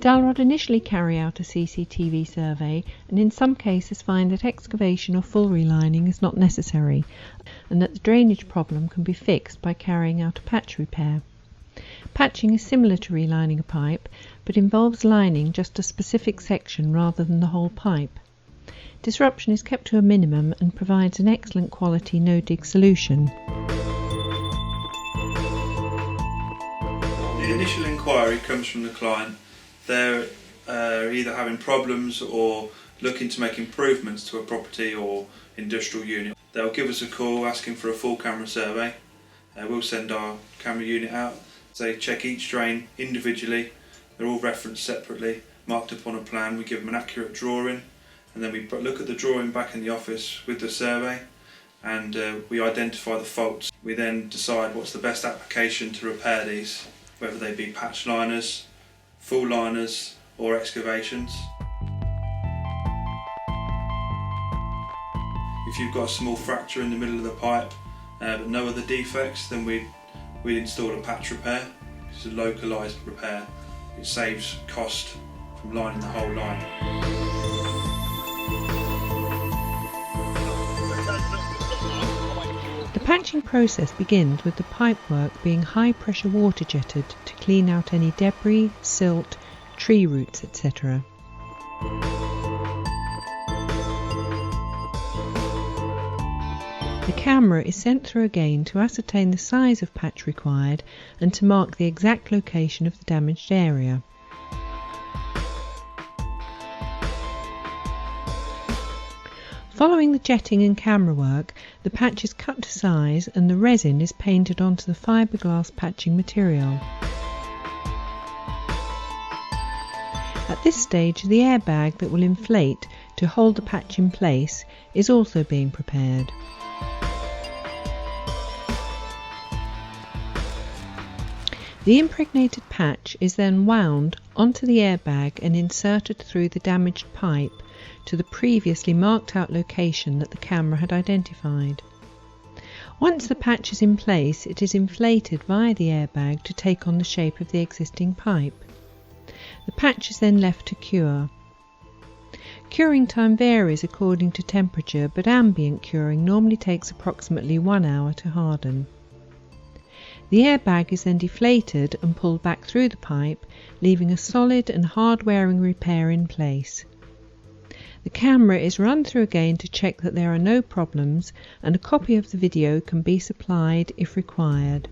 DALROD initially carry out a CCTV survey and in some cases find that excavation or full relining is not necessary and that the drainage problem can be fixed by carrying out a patch repair. Patching is similar to relining a pipe but involves lining just a specific section rather than the whole pipe. Disruption is kept to a minimum and provides an excellent quality no-dig solution. The initial inquiry comes from the client. They're either having problems or looking to make improvements to a property or industrial unit. They'll give us a call asking for a full camera survey. We'll send our camera unit out. They check each drain individually. They're all referenced separately, marked up on a plan. We give them an accurate drawing, and then we look at the drawing back in the office with the survey, and we identify the faults. We then decide what's the best application to repair these, whether they be patch liners, full liners or excavations. If you've got a small fracture in the middle of the pipe but no other defects, then we'd install a patch repair. It's a localised repair. It saves cost from lining the whole line. The patching process begins with the pipework being high pressure water jetted to clean out any debris, silt, tree roots, etc. The camera is sent through again to ascertain the size of patch required and to mark the exact location of the damaged area. Following the jetting and camera work, the patch is cut to size and the resin is painted onto the fiberglass patching material. At this stage, the airbag that will inflate to hold the patch in place is also being prepared. The impregnated patch is then wound onto the airbag and inserted through the damaged pipe to the previously marked out location that the camera had identified. Once the patch is in place, it is inflated via the airbag to take on the shape of the existing pipe. The patch is then left to cure. Curing time varies according to temperature, but ambient curing normally takes approximately 1 hour to harden. The airbag is then deflated and pulled back through the pipe, leaving a solid and hard-wearing repair in place. The camera is run through again to check that there are no problems, and a copy of the video can be supplied if required.